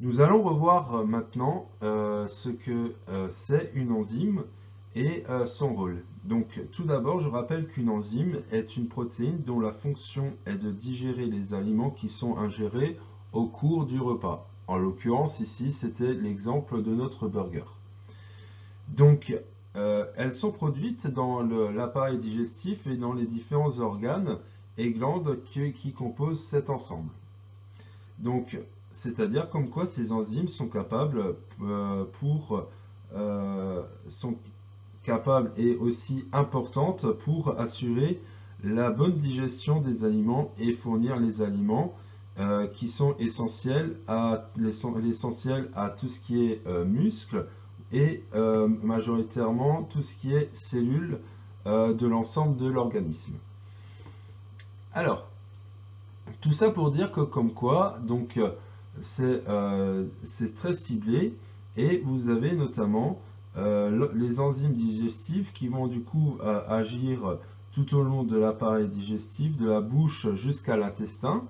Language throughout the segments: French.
Nous allons revoir maintenant ce que c'est une enzyme et son rôle. Donc tout d'abord, je rappelle qu'une enzyme est une protéine dont la fonction est de digérer les aliments qui sont ingérés au cours du repas. En l'occurrence, ici, c'était l'exemple de notre burger. Donc, elles sont produites dans l'appareil digestif et dans les différents organes et glandes qui composent cet ensemble. Donc, c'est-à-dire comme quoi ces enzymes sont capables sont capables et aussi importantes pour assurer la bonne digestion des aliments et fournir les aliments qui sont essentiels à tout ce qui est muscles et majoritairement tout ce qui est cellules de l'ensemble de l'organisme. Alors, tout ça pour dire que comme quoi, donc c'est très ciblé et vous avez notamment les enzymes digestives qui vont du coup agir tout au long de l'appareil digestif, de la bouche jusqu'à l'intestin,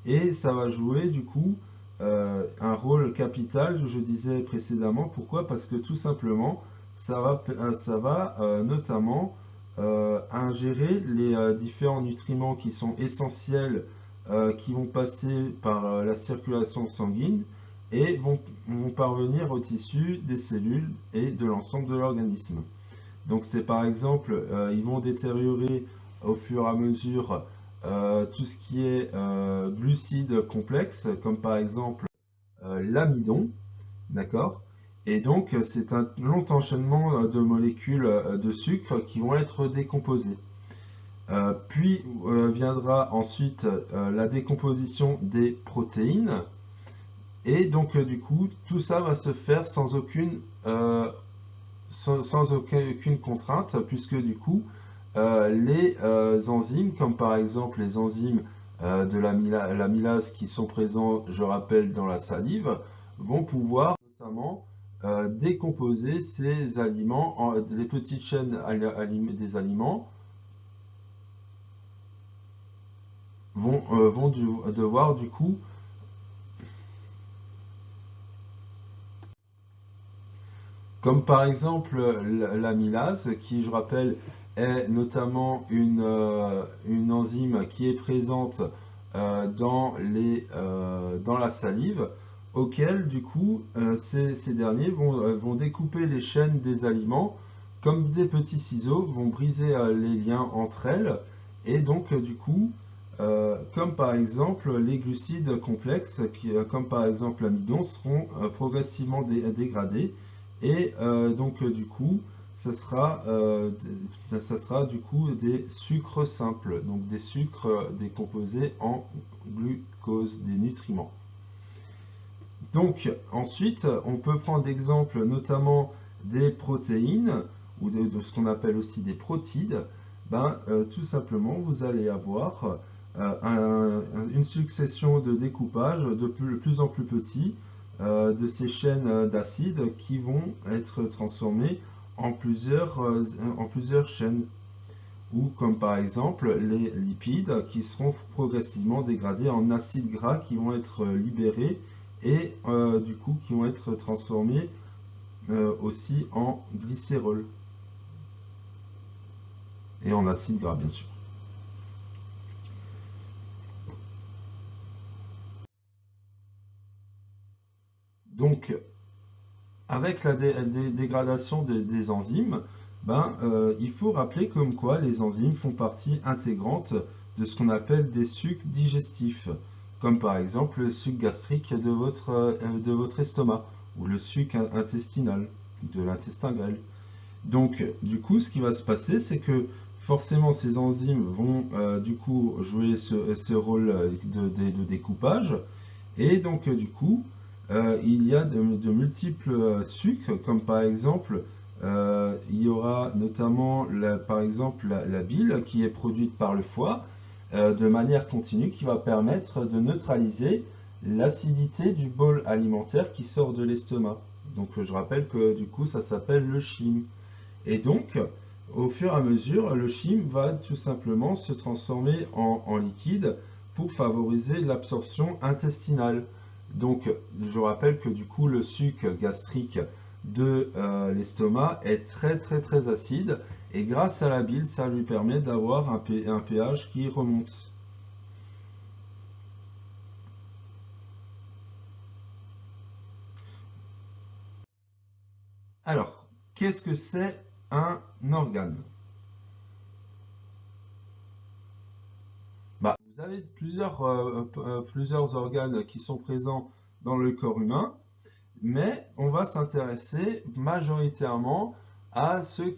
et ça va jouer du coup un rôle capital, je disais précédemment. Pourquoi? Parce que tout simplement, ça va notamment ingérer les différents nutriments qui sont essentiels, qui vont passer par la circulation sanguine et vont parvenir au tissu des cellules et de l'ensemble de l'organisme. Donc c'est par exemple, ils vont détériorer au fur et à mesure tout ce qui est glucides complexes, comme par exemple l'amidon, d'accord? Et donc c'est un long enchaînement de molécules de sucre qui vont être décomposées. Puis viendra ensuite la décomposition des protéines. Et donc du coup, tout ça va se faire sans aucune contrainte, puisque du coup, les enzymes, comme par exemple les enzymes de l'amylase qui sont présents, je rappelle, dans la salive, vont pouvoir notamment décomposer ces aliments, les petites chaînes des aliments vont devoir du coup, comme par exemple l'amylase, qui je rappelle est notamment une enzyme qui est présente dans la salive, auquel du coup ces derniers vont découper les chaînes des aliments comme des petits ciseaux, vont briser les liens entre elles, et donc du coup comme par exemple les glucides complexes, comme par exemple l'amidon, seront progressivement dégradés. Et donc du coup, ça sera du coup des sucres simples, donc des sucres décomposés en glucose, des nutriments. Donc ensuite, on peut prendre l'exemple notamment des protéines, ou de ce qu'on appelle aussi des protides. Tout simplement, vous allez avoir une succession de découpages de plus en plus petits de ces chaînes d'acides qui vont être transformées en plusieurs chaînes, ou comme par exemple les lipides qui seront progressivement dégradés en acides gras qui vont être libérés et du coup qui vont être transformés aussi en glycérol et en acides gras bien sûr. Donc avec la dégradation des enzymes, il faut rappeler comme quoi les enzymes font partie intégrante de ce qu'on appelle des sucs digestifs, comme par exemple le suc gastrique de votre estomac, ou le suc intestinal, de l'intestin grêle. Donc, du coup, ce qui va se passer, c'est que forcément ces enzymes vont du coup jouer ce rôle de découpage, et donc, du coup, il y a de multiples sucs, comme par exemple, il y aura notamment, par exemple, la bile qui est produite par le foie de manière continue, qui va permettre de neutraliser l'acidité du bol alimentaire qui sort de l'estomac. Donc, je rappelle que du coup, ça s'appelle le chyme. Et donc, au fur et à mesure, le chyme va tout simplement se transformer en liquide pour favoriser l'absorption intestinale. Donc, je rappelle que du coup, le suc gastrique de l'estomac est très très très acide, et grâce à la bile, ça lui permet d'avoir un pH qui remonte. Alors, qu'est-ce que c'est un organe? Bah, vous avez plusieurs organes qui sont présents dans le corps humain, mais on va s'intéresser majoritairement à ceux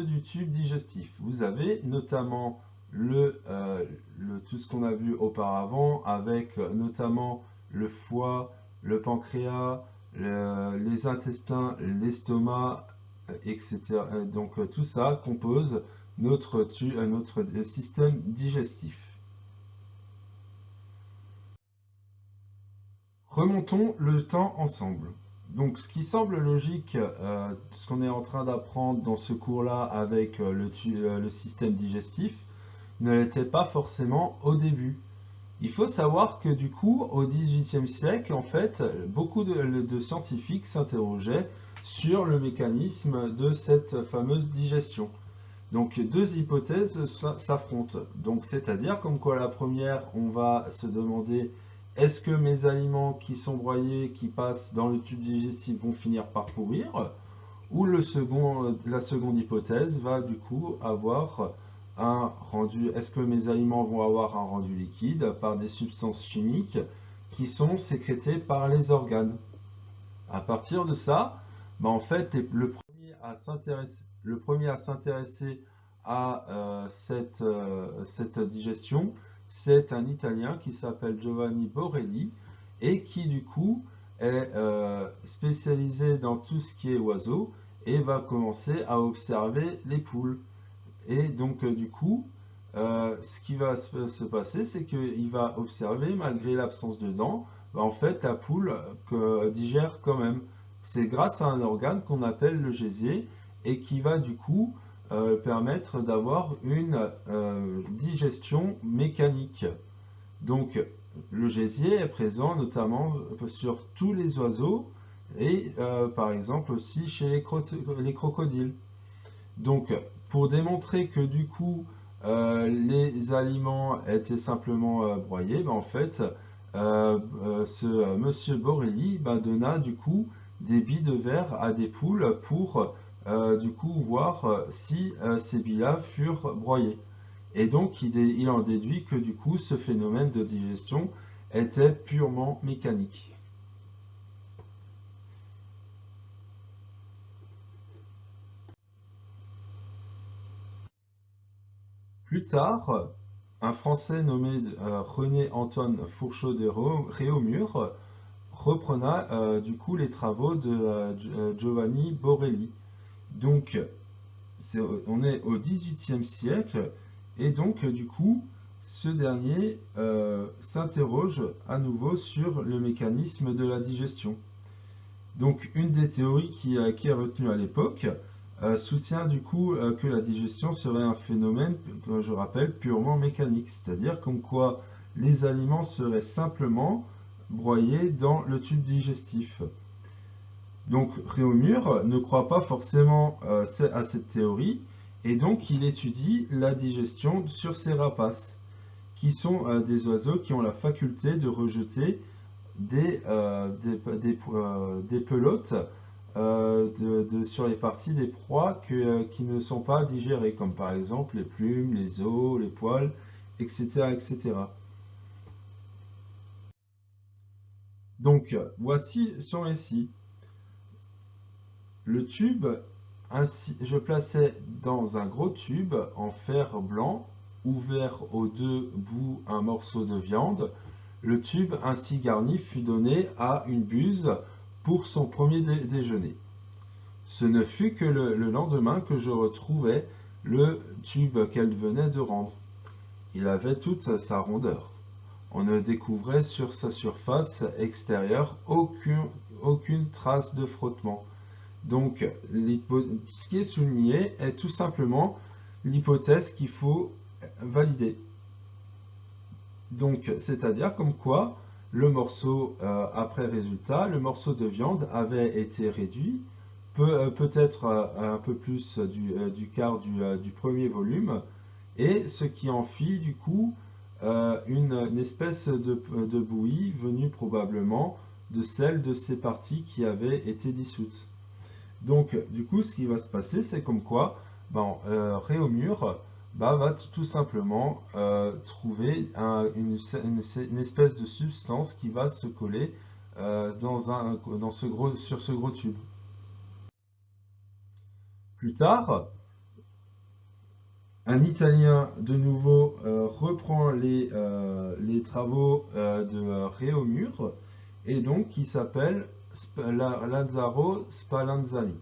du tube digestif. Vous avez notamment tout ce qu'on a vu auparavant, avec notamment le foie, le pancréas, les intestins, l'estomac, etc. Donc tout ça compose notre système digestif. Remontons le temps ensemble. Donc, ce qui semble logique, ce qu'on est en train d'apprendre dans ce cours-là avec le système digestif, ne l'était pas forcément au début. Il faut savoir que du coup, au XVIIIe siècle, en fait, beaucoup de scientifiques s'interrogeaient sur le mécanisme de cette fameuse digestion. Donc, deux hypothèses s'affrontent. Donc, c'est-à-dire, comme quoi la première, on va se demander est-ce que mes aliments qui sont broyés, qui passent dans le tube digestif, vont finir par pourrir? Ou la seconde hypothèse va du coup avoir un rendu, est-ce que mes aliments vont avoir un rendu liquide par des substances chimiques qui sont sécrétées par les organes? À partir de ça, bah en fait, le premier à s'intéresser à cette digestion, c'est un Italien qui s'appelle Giovanni Borelli et qui du coup est spécialisé dans tout ce qui est oiseaux et va commencer à observer les poules. Et donc du coup, ce qui va se passer, c'est qu'il va observer, malgré l'absence de dents, bah, en fait, la poule digère quand même. C'est grâce à un organe qu'on appelle le gésier et qui va du coup permettre d'avoir une digestion mécanique. Donc, le gésier est présent notamment sur tous les oiseaux et par exemple aussi chez les crocodiles. Donc, pour démontrer que du coup, les aliments étaient simplement broyés, ben, en fait, ce monsieur Borelli donna du coup des billes de verre à des poules pour du coup voir si ces billes-là furent broyées. Et donc, il en déduit que du coup, ce phénomène de digestion était purement mécanique. Plus tard, un Français nommé René-Antoine Fourchaux de Réaumur reprena du coup les travaux de Giovanni Borelli. Donc, on est au XVIIIe siècle et donc du coup, ce dernier s'interroge à nouveau sur le mécanisme de la digestion. Donc, une des théories qui est retenue à l'époque soutient du coup que la digestion serait un phénomène, que je rappelle, purement mécanique, c'est-à-dire comme quoi les aliments seraient simplement broyés dans le tube digestif. Donc Réaumur ne croit pas forcément à cette théorie et donc il étudie la digestion sur ces rapaces, qui sont des oiseaux qui ont la faculté de rejeter des pelotes sur les parties des proies qui ne sont pas digérées, comme par exemple les plumes, les os, les poils, etc. etc. Donc, voici son récit. Le tube, ainsi, je plaçais dans un gros tube en fer blanc, ouvert aux deux bouts un morceau de viande. Le tube ainsi garni fut donné à une buse pour son premier déjeuner. Ce ne fut que le lendemain que je retrouvai le tube qu'elle venait de rendre. Il avait toute sa rondeur. On ne découvrait sur sa surface extérieure aucune trace de frottement. Donc, ce qui est souligné est tout simplement l'hypothèse qu'il faut valider. Donc, c'est-à-dire comme quoi le morceau, après résultat, le morceau de viande avait été réduit, peut-être un peu plus du quart du premier volume, et ce qui en fit du coup une espèce de bouillie venue probablement de celle de ces parties qui avaient été dissoutes. Donc, du coup, ce qui va se passer, c'est comme quoi Réaumur va tout simplement trouver une espèce de substance qui va se coller sur ce gros tube. Plus tard, un Italien de nouveau reprend les travaux de Réaumur et donc qui s'appelle Lazzaro Spallanzani.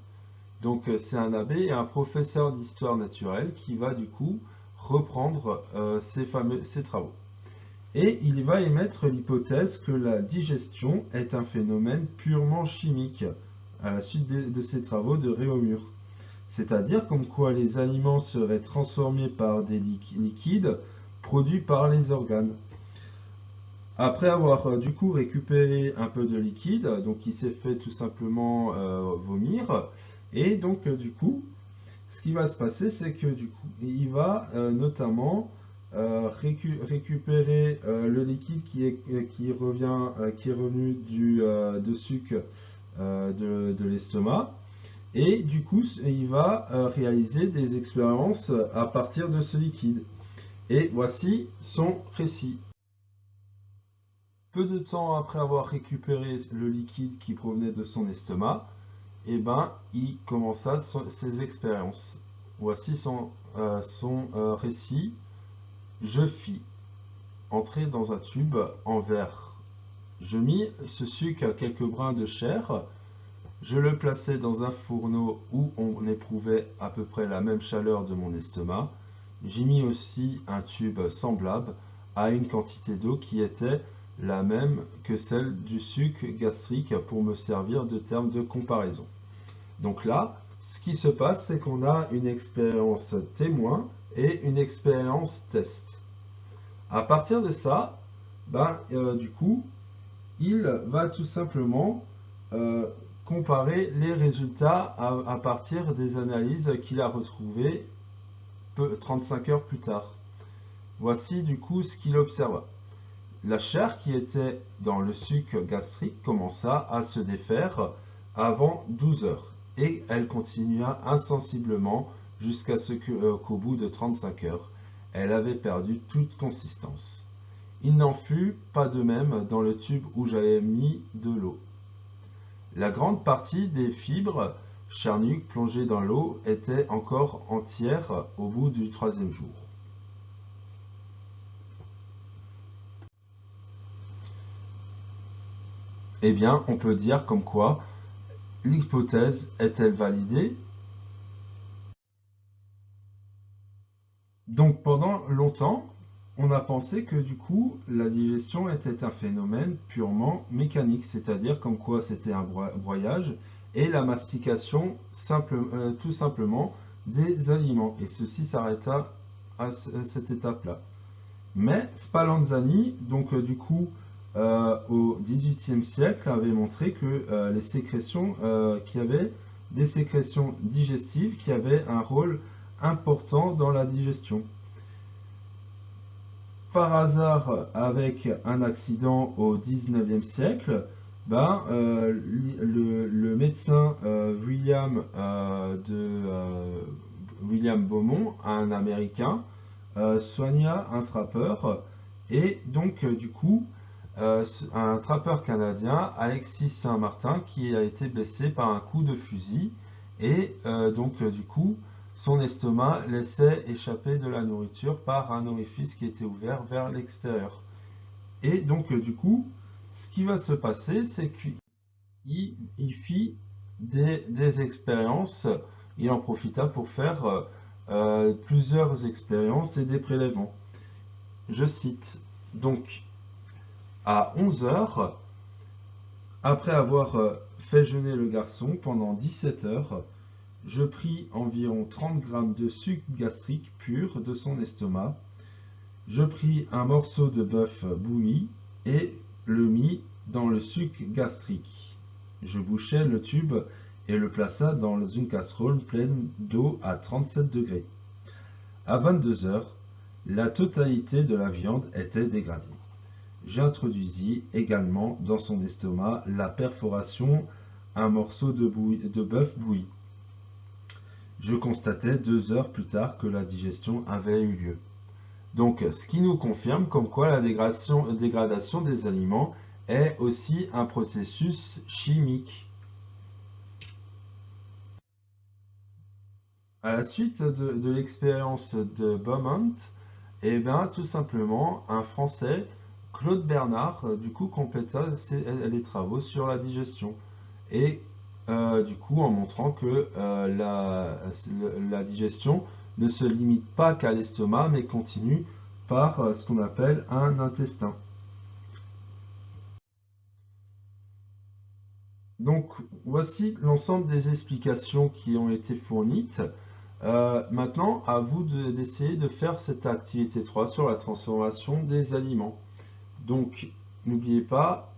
Donc c'est un abbé et un professeur d'histoire naturelle qui va du coup reprendre ces travaux. Et il va émettre l'hypothèse que la digestion est un phénomène purement chimique à la suite de ces travaux de Réaumur. C'est-à-dire comme quoi les aliments seraient transformés par des liquides produits par les organes. Après avoir du coup récupéré un peu de liquide, donc il s'est fait tout simplement vomir, et donc du coup, ce qui va se passer, c'est que du coup, il va notamment récupérer le liquide qui est revenu de sucre de l'estomac. Et du coup, il va réaliser des expériences à partir de ce liquide. Et voici son récit. Peu de temps après avoir récupéré le liquide qui provenait de son estomac, il commença ses expériences. Voici son récit. Je fis entrer dans un tube en verre. Je mis ce sucre à quelques brins de chair. Je le plaçai dans un fourneau où on éprouvait à peu près la même chaleur de mon estomac. J'y mis aussi un tube semblable à une quantité d'eau qui était la même que celle du suc gastrique pour me servir de terme de comparaison. Donc là, ce qui se passe, c'est qu'on a une expérience témoin et une expérience test. À partir de ça, du coup, il va tout simplement comparer les résultats à partir des analyses qu'il a retrouvées 35 heures plus tard. Voici du coup ce qu'il observa. La chair qui était dans le suc gastrique commença à se défaire avant 12 heures et elle continua insensiblement jusqu'à ce qu'au bout de 35 heures, elle avait perdu toute consistance. Il n'en fut pas de même dans le tube où j'avais mis de l'eau. La grande partie des fibres charnues plongées dans l'eau était encore entière au bout du 3e jour. Eh bien, on peut dire comme quoi l'hypothèse est-elle validée? Donc pendant longtemps, on a pensé que du coup, la digestion était un phénomène purement mécanique, c'est-à-dire comme quoi c'était un broyage et la mastication tout simplement des aliments. Et ceci s'arrêta à cette étape-là. Mais Spallanzani, donc du coup, au XVIIIe siècle, avait montré que les sécrétions, qu'il y avait des sécrétions digestives qui avaient un rôle important dans la digestion. Par hasard, avec un accident au XIXe siècle, le médecin William Beaumont, un Américain, soigna un trappeur et donc du coup un trappeur canadien, Alexis Saint-Martin, qui a été blessé par un coup de fusil et du coup son estomac laissait échapper de la nourriture par un orifice qui était ouvert vers l'extérieur. Et donc du coup, ce qui va se passer, c'est qu'il fit des expériences, il en profita pour faire plusieurs expériences et des prélèvements. Je cite, donc, à 11 heures, après avoir fait jeûner le garçon pendant 17 heures, je pris environ 30 grammes de sucre gastrique pur de son estomac. Je pris un morceau de bœuf bouilli et le mis dans le suc gastrique. Je bouchai le tube et le plaça dans une casserole pleine d'eau à 37 degrés. À 22 heures, la totalité de la viande était dégradée. J'introduisis également dans son estomac la perforation un morceau de bœuf bouilli. Je constatais 2 heures plus tard que la digestion avait eu lieu. Donc, ce qui nous confirme comme quoi la dégradation des aliments est aussi un processus chimique. À la suite de l'expérience de Beaumont, eh bien, tout simplement, un Français, Claude Bernard, du coup, compléta les travaux sur la digestion. Et du coup, en montrant que la digestion ne se limite pas qu'à l'estomac, mais continue par ce qu'on appelle un intestin. Donc, voici l'ensemble des explications qui ont été fournies. Maintenant, à vous d'essayer de faire cette activité 3 sur la transformation des aliments. Donc, n'oubliez pas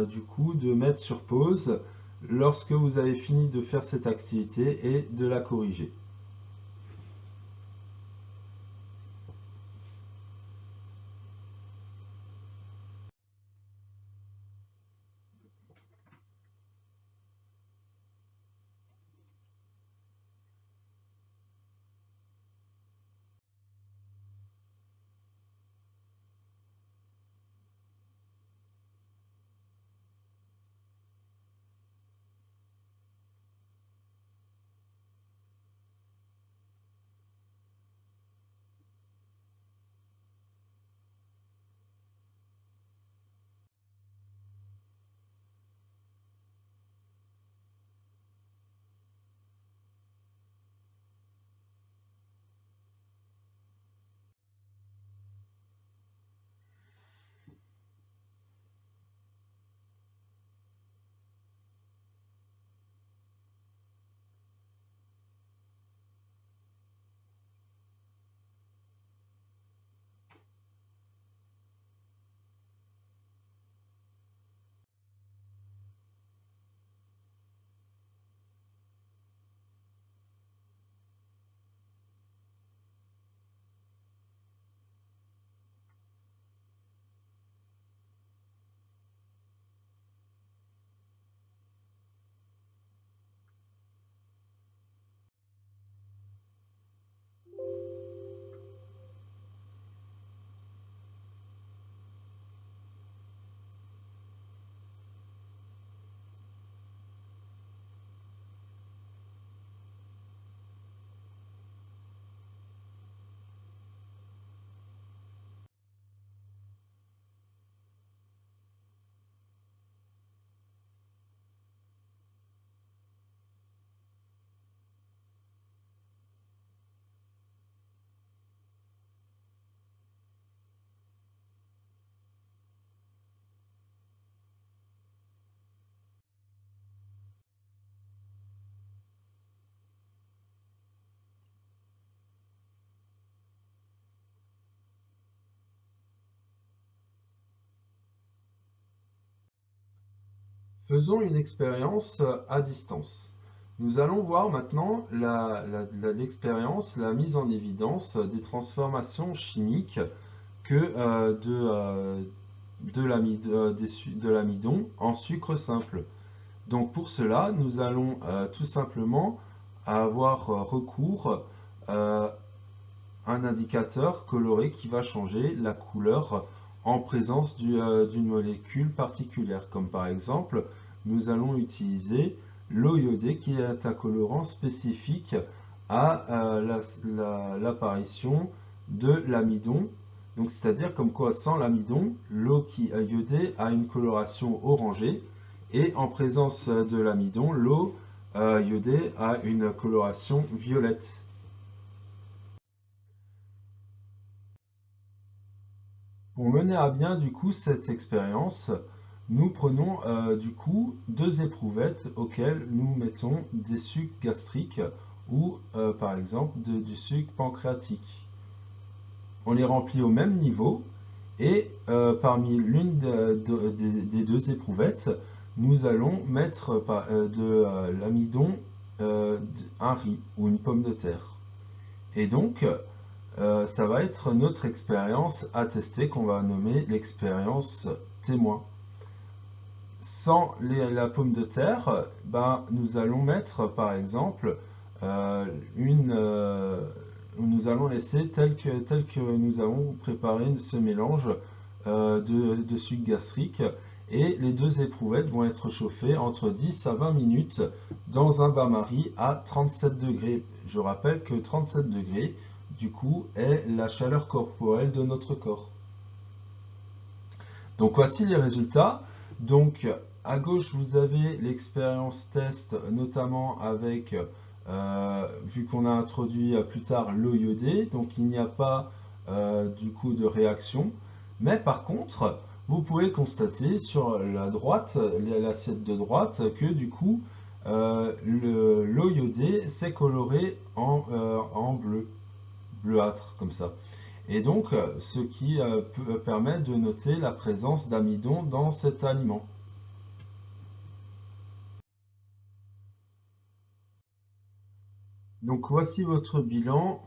du coup de mettre sur pause lorsque vous avez fini de faire cette activité et de la corriger. Faisons une expérience à distance. Nous allons voir maintenant l'expérience, la mise en évidence des transformations chimiques de l'amidon en sucre simple. Donc pour cela, nous allons tout simplement avoir recours à un indicateur coloré qui va changer la couleur en présence d'une molécule particulière, comme par exemple, nous allons utiliser l'eau iodée qui est un colorant spécifique à l'apparition de l'amidon. Donc c'est-à-dire comme quoi sans l'amidon, l'eau iodée a une coloration orangée et en présence de l'amidon, l'eau iodée a une coloration violette. Pour mener à bien du coup cette expérience, nous prenons du coup 2 éprouvettes auxquelles nous mettons des sucs gastriques ou par exemple du suc pancréatique. On les remplit au même niveau Et parmi l'une des deux éprouvettes, nous allons mettre de l'amidon, un riz ou une pomme de terre. Et donc, ça va être notre expérience à tester qu'on va nommer l'expérience témoin. Sans la pomme de terre, ben, nous allons mettre par exemple nous allons laisser tel que nous avons préparé ce mélange de sucre gastrique, et les deux éprouvettes vont être chauffées entre 10 à 20 minutes dans un bain-marie à 37 degrés. Je rappelle que 37 degrés, du coup, est la chaleur corporelle de notre corps. Donc voici les résultats. Donc à gauche, vous avez l'expérience test, notamment avec, vu qu'on a introduit plus tard l'eau iodée, donc il n'y a pas du coup de réaction. Mais par contre, vous pouvez constater sur la droite, l'assiette de droite, que du coup, l'eau iodée s'est colorée en bleu, bleuâtre, comme ça. Et donc, ce qui peut permettre de noter la présence d'amidon dans cet aliment. Donc voici votre bilan.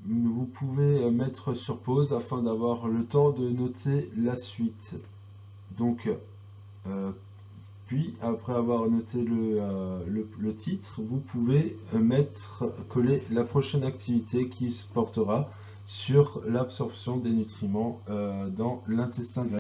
Vous pouvez mettre sur pause afin d'avoir le temps de noter la suite. Donc, puis après avoir noté le titre, vous pouvez coller la prochaine activité qui se portera sur l'absorption des nutriments dans l'intestin grêle.